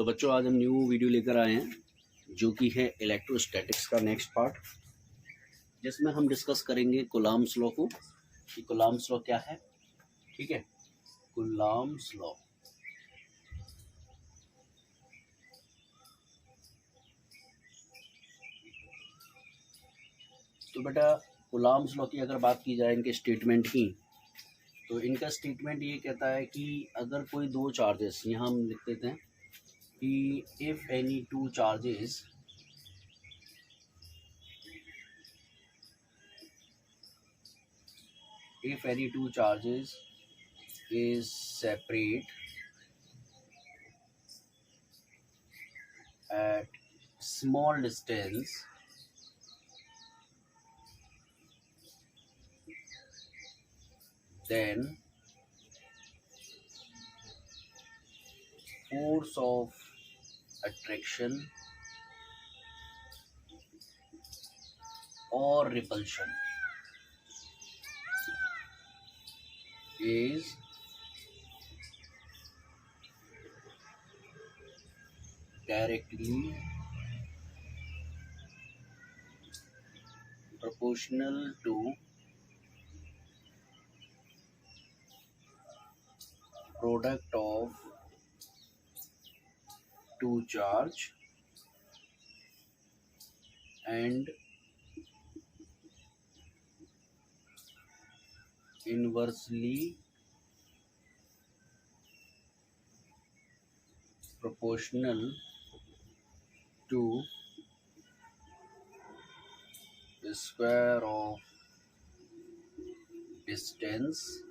तो बच्चों आज हम न्यू वीडियो लेकर आए हैं जो कि है इलेक्ट्रोस्टैटिक्स का नेक्स्ट पार्ट, जिसमें हम डिस्कस करेंगे कूलॉम्स लॉ को कि कूलॉम्स लॉ क्या है। ठीक है, कूलॉम्स लॉ। तो बेटा कूलॉम्स लॉ की अगर बात की जाए इनके स्टेटमेंट की, तो इनका स्टेटमेंट ये कहता है कि अगर कोई दो चार्जेस, यहाँ हम लिख देते हैं कि if any two charges if any two charges is separate at small distance, then force of attraction or repulsion is directly proportional to product of two charge and inversely proportional to the square of distance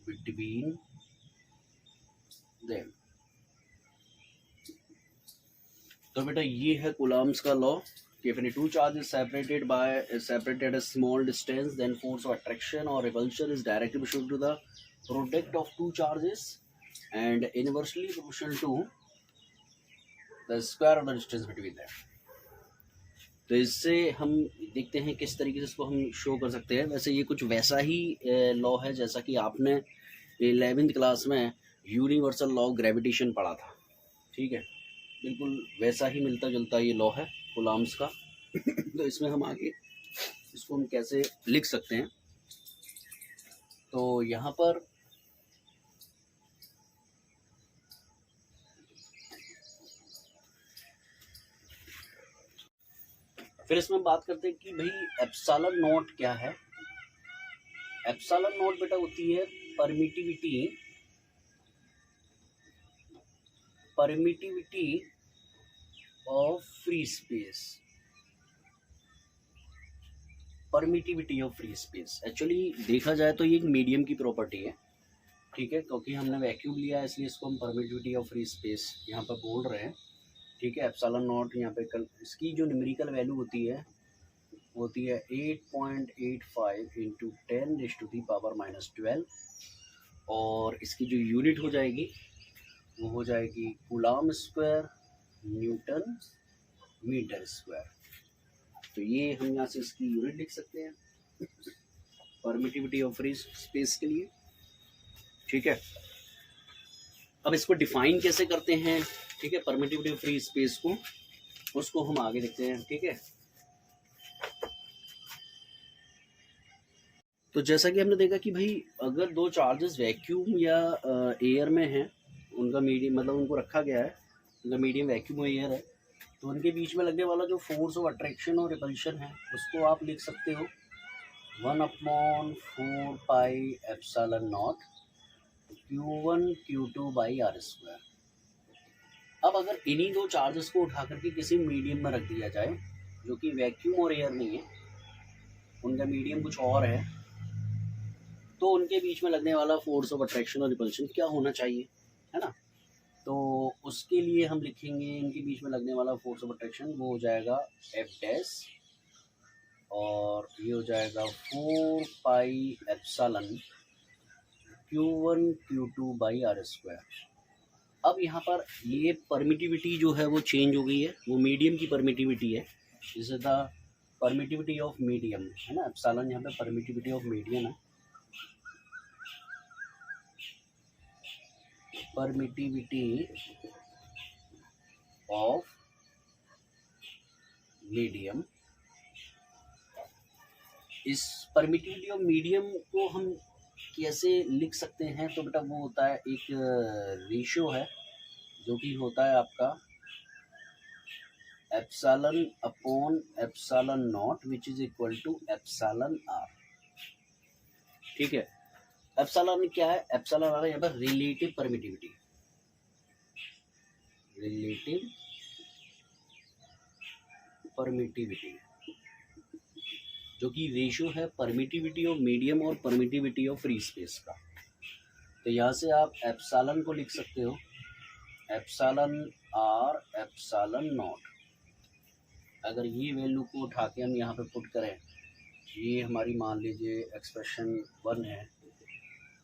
between them। तो बेटा ये है Coulomb's का law कि if any two charges separated a small distance, then force of attraction or repulsion is directly proportional to the product of two charges and inversely proportional to the square of the distance between them। तो इससे हम देखते हैं किस तरीके से इसको हम शो कर सकते हैं। वैसे ये कुछ वैसा ही लॉ है जैसा कि आपने 11th क्लास में यूनिवर्सल लॉ ऑफ ग्रेविटेशन पढ़ा था। ठीक है, बिल्कुल वैसा ही मिलता जुलता ये लॉ है कूलॉम्स का। तो इसमें हम आगे इसको हम कैसे लिख सकते हैं, तो यहाँ पर फिर इसमें बात करते हैं कि भाई एप्सिलॉन नॉट क्या है। एप्सिलॉन नॉट बेटा होती है permittivity of free space. Permittivity of free space actually देखा जाए तो ये एक मीडियम की प्रॉपर्टी है। ठीक है, क्योंकि हमने वैक्यूम लिया है इसलिए इसको हम परमिटिविटी ऑफ फ्री स्पेस यहाँ पर बोल रहे हैं। ठीक है, एप्सिलॉन नॉट यहाँ पे इसकी जो न्यूमेरिकल वैल्यू होती है 8.85 इंटू 10⁻⁻12 और इसकी जो यूनिट हो जाएगी वो हो जाएगी coulomb square newton metre square. तो ये हम यहाँ से इसकी यूनिट लिख सकते हैं परमिटिविटी ऑफ फ्री स्पेस के लिए। ठीक है, अब इसको डिफाइन कैसे करते हैं। ठीक है, परमिटिविटी ऑफ फ्री स्पेस को उसको हम आगे देखते हैं। ठीक है, तो जैसा कि हमने देखा कि भाई अगर दो चार्जेस वैक्यूम या एयर में हैं, उनका मीडियम मतलब उनको रखा गया है, उनका मीडियम वैक्यूम एयर है, तो उनके बीच में लगने वाला जो फोर्स ऑफ अट्रैक्शन और रिपल्शन है उसको आप लिख सकते हो 1/4 pi epsilon naught Q1 Q2 by are square. अब अगर इन्हीं दो चार्जेस को उठा करके किसी मीडियम में रख दिया जाए जो कि वैक्यूम और एयर नहीं है, उनका मीडियम कुछ और है, तो उनके बीच में लगने वाला फोर्स ऑफ अट्रैक्शन और रिपल्शन क्या होना चाहिए, है ना। तो उसके लिए हम लिखेंगे इनके बीच में लगने वाला फोर्स ऑफ अट्रैक्शन वो हो जाएगा F डैश और ये हो जाएगा 4 pi epsilon Q1 Q2 by are square. अब यहाँ पर ये परमिटिविटी जो है वो चेंज हो गई है, वो मीडियम की परमिटिविटी है, जैसे द परमिटिविटी ऑफ मीडियम है ना। एप्सिलॉन यहाँ पे परमिटिविटी ऑफ मीडियम है, परमिटिविटी ऑफ मीडियम। इस परमिटिविटी ऑफ मीडियम को हम कैसे लिख सकते हैं? तो बेटा वो होता है एक रेशियो है जो कि होता है आपका epsilon upon epsilon naught which is equal to epsilon r. ठीक है, एप्सिलॉन क्या है? एप्सिलॉन आर यहाँ पर रिलेटिव परमिटिविटी, रिलेटिव परमिटिविटी जो कि रेशियो है परमिटिविटी ऑफ मीडियम और परमिटिविटी ऑफ फ्री स्पेस का। तो यहाँ से आप एप्सिलॉन को लिख सकते हो एप्सिलॉन आर एप्सिलॉन नॉट। अगर ये वैल्यू को उठा के हम यहाँ पे पुट करें, ये हमारी मान लीजिए एक्सप्रेशन 1 है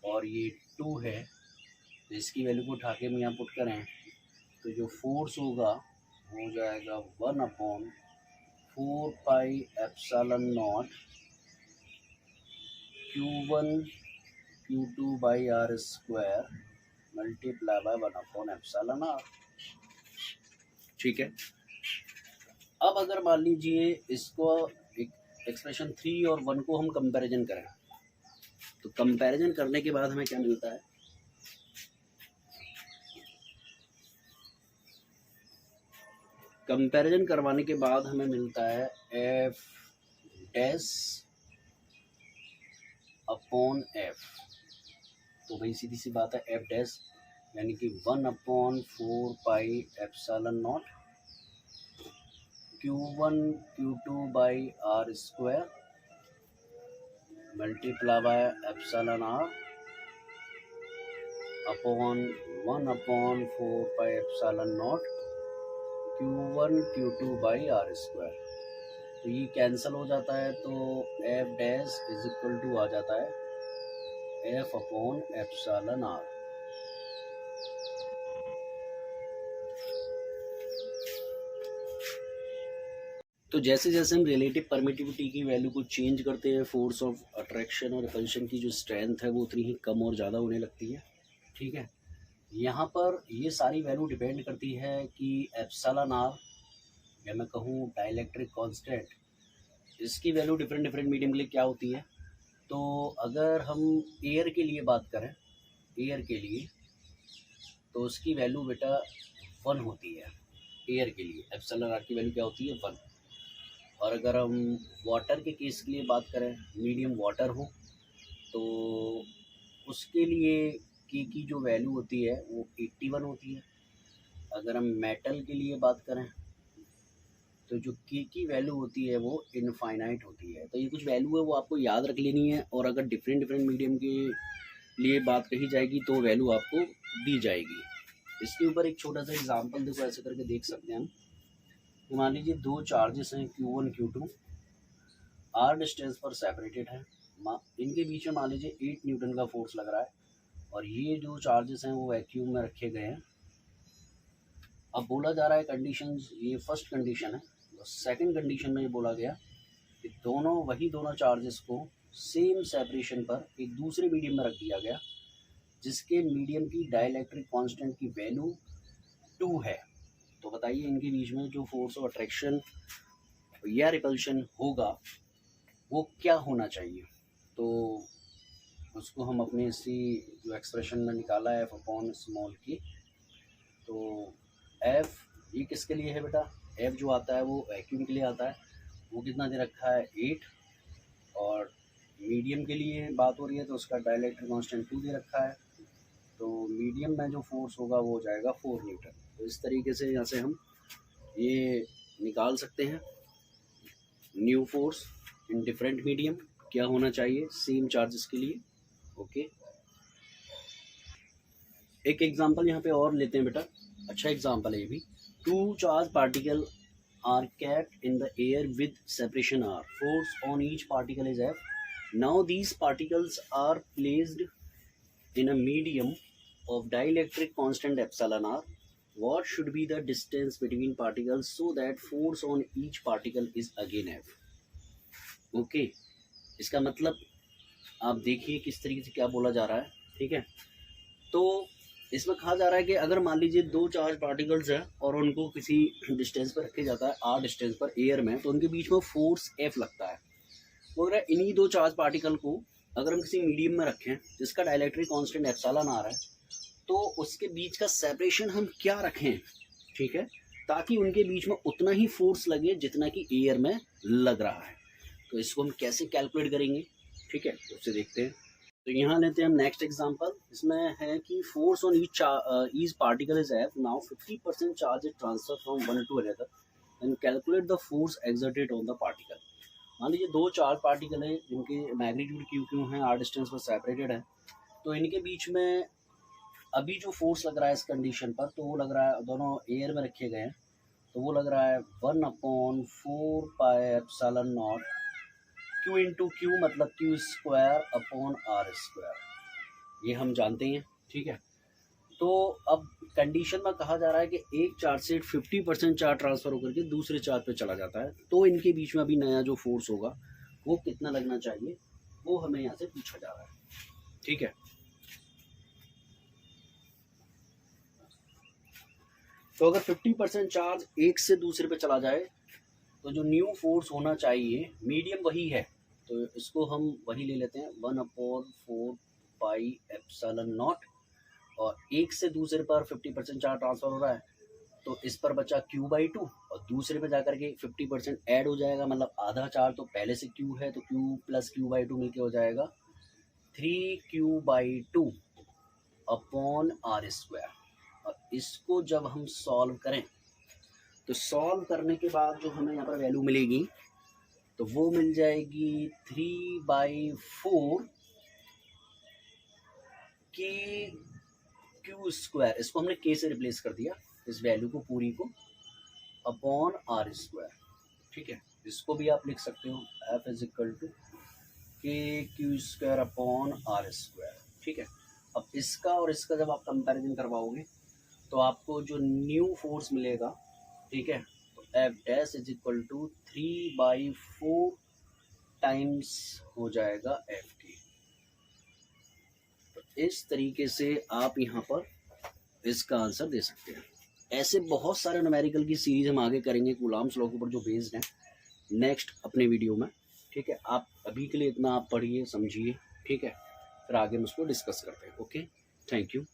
और ये 2 है, तो इसकी वैल्यू को उठा के हम यहाँ पुट करें तो जो फोर्स होगा हो जाएगा 1/4 pi epsilon naught Q1 Q2 by are square multiply by 1 epsilon r. ठीक है, अब अगर मान लीजिए इसको एक एक्सप्रेशन 3 और 1 को हम कंपैरिजन करें, तो कंपैरिजन करने के बाद हमें क्या मिलता है? कंपैरिजन करवाने के बाद हमें मिलता है एफ डैश अपॉन एफ। तो भाई सीधी सी बात है, एफ डैश यानी कि 1/4 pi epsilon naught Q1 Q2 by are square multiply by epsilon R upon 1/4 pi epsilon naught Q1 Q2 by are square. तो ये कैंसिल हो जाता है, तो F dash is equal to आ जाता है एफ अपॉन एप्सिलॉन आर। तो जैसे जैसे हम रिलेटिव परमिटिविटी की वैल्यू को चेंज करते हैं, फोर्स ऑफ अट्रैक्शन और रिपल्शन की जो स्ट्रेंथ है वो उतनी ही कम और ज़्यादा होने लगती है। ठीक है, यहाँ पर ये सारी वैल्यू डिपेंड करती है कि एप्सिलॉन आर या मैं कहूँ डाइलेक्ट्रिक कांस्टेंट, इसकी वैल्यू डिफरेंट डिफरेंट मीडियम के लिए क्या होती है। तो अगर हम एयर के लिए बात करें, एयर के लिए तो उसकी वैल्यू बेटा 1 होती है। एयर के लिए एप्सिलॉन आर की वैल्यू क्या होती है? 1। और अगर हम वाटर के केस के लिए बात करें, मीडियम वाटर हो, तो उसके लिए के की जो वैल्यू होती है वो 81 होती है। अगर हम मेटल के लिए बात करें तो जो के की वैल्यू होती है वो इनफाइनाइट होती है। तो ये कुछ वैल्यू है वो आपको याद रख लेनी है, और अगर डिफरेंट डिफरेंट मीडियम के लिए बात कही जाएगी तो वैल्यू आपको दी जाएगी। इसके ऊपर एक छोटा सा एग्जांपल देखो, ऐसे करके देख सकते हैं हम। मान लीजिए दो चार्जेस हैं Q1 Q2, आर डिस्टेंस पर सेपरेटेड है, इनके बीच में मान लीजिए 8 न्यूटन का फोर्स लग रहा है, और ये जो चार्जेस हैं वो वैक्यूम में रखे गए हैं। अब बोला जा रहा है कंडीशंस, ये फर्स्ट कंडीशन है। तो सेकंड कंडीशन में ये बोला गया कि दोनों चार्जेस को सेम सेपरेशन पर एक दूसरे मीडियम में रख दिया गया, जिसके मीडियम की डाइलेक्ट्रिक कांस्टेंट की वैल्यू 2 है। तो बताइए इनके बीच में जो फोर्स ऑफ अट्रैक्शन या रिपल्शन होगा वो क्या होना चाहिए। तो उसको हम अपने इसी जो एक्सप्रेशन में निकाला है एफ अपॉन स्मॉल की, तो एफ ये किसके लिए है बेटा? एफ जो आता है वो वैक्यूम के लिए आता है, वो कितना दे रखा है 8, और मीडियम के लिए बात हो रही है तो उसका डाइलेक्ट्रिक कांस्टेंट 2 दे रखा है। तो मीडियम में जो फोर्स होगा वो हो जाएगा 4 न्यूटन। तो इस तरीके से यहाँ से हम ये निकाल सकते हैं new force in different medium क्या होना चाहिए सेम चार्जेस के लिए। ओके, एक एग्जांपल यहाँ पे और लेते हैं बेटा, अच्छा एग्जांपल है ये भी। 2 charge particle are kept in the air with separation r. Force on each particle is F. Now these particles are placed in a medium of dielectric constant epsilon r. What should be the distance between particles so that force on each particle is again F? Okay, इसका मतलब आप देखिए किस तरीके से क्या बोला जा रहा है। ठीक है, तो इसमें कहा जा रहा है कि अगर मान लीजिए दो चार्ज पार्टिकल्स हैं और उनको किसी डिस्टेंस पर रखे जाता है r डिस्टेंस पर एयर में, तो उनके बीच में फोर्स F लगता है। वो अगर इन्हीं दो चार्ज पार्टिकल को अगर हम किसी मीडियम में रखें जिसका डाइलेक्ट्रिक कांस्टेंट एप्सिलॉन आ रहा है, तो उसके बीच का सेपरेशन हम क्या रखें, ठीक है, ताकि उनके बीच में उतना ही फोर्स लगे जितना कि एयर में लग रहा है। तो इसको हम कैसे कैलकुलेट करेंगे, ठीक है, तो उससे देखते हैं। तो यहाँ लेते हैं हम नेक्स्ट एग्जांपल। इसमें है कि force on each particle is F, now 50% charge is transfer from one two another and calculate the force exerted on the particle. मान लीजिए दो चार्ज पार्टिकल है जिनके मैग्नीट्यूड क्यू क्यू है, r डिस्टेंस पर सेपरेटेड है, तो इनके बीच में अभी जो फोर्स लग रहा है इस कंडीशन पर, तो वो लग रहा है, दोनों एयर में रखे गए हैं, तो वो लग रहा है 1/4 pi epsilon not Q into Q, मतलब Q square upon R square, ये हम जानते हैं, ठीक है। तो अब कंडीशन में कहा जा रहा है कि एक चार्ज से 50% चार्ज ट्रांसफर होकर के दूसरे चार्ज पे चला जाता है, तो इनके बीच में अभी नया जो फोर्स होगा वो कितना लगना चाहिए, वो हमें यहाँ से पूछा जा रहा है, ठीक है। तो अगर 50% चार्ज एक से दूसरे पे चला जाए तो जो न्यू फोर्स होना चाहिए, मीडियम वही है, तो इसको हम वही ले लेते हैं 1/4 पाई एप्सिलॉन नॉट, और एक से दूसरे पर 50% चार्ज ट्रांसफर हो रहा है, तो इस पर बचा Q/2 और दूसरे पे जाकर के 50% ऐड हो जाएगा, मतलब आधा चार्ज तो पहले से Q है, तो Q प्लस Q/2 मिलके हो जाएगा 3Q/2 अपॉन R स्क्वायर। और इसको जब हम सॉल्व करें तो सॉल्व करने के बाद जो हमें यहाँ पर वैल्यू मिलेगी, तो वो मिल जाएगी 3/4 की Q स्क्वायर, इसको हमने K से रिप्लेस कर दिया, इस वैल्यू को पूरी को, अपॉन R स्क्वायर, ठीक है। इसको भी आप लिख सकते हो F is equal to KQ square upon R square, ठीक है। अब इसका और इसका जब आप कंपैरिजन करवाओगे तो आपको जो न्यू फोर्स मिलेगा, ठीक है, तो F dash is equal to 3/4 times हो जाएगा FT। तो इस तरीके से आप यहाँ पर इसका आंसर दे सकते हैं। ऐसे बहुत सारे न्यूमेरिकल की सीरीज हम आगे करेंगे कूलॉम्स लॉ के ऊपर जो बेस्ड है नेक्स्ट अपने वीडियो में, ठीक है। आप अभी के लिए इतना आप पढ़िए समझिए, ठीक है, फिर आगे हम उसको डिस्कस करते हैं। Okay, thank you.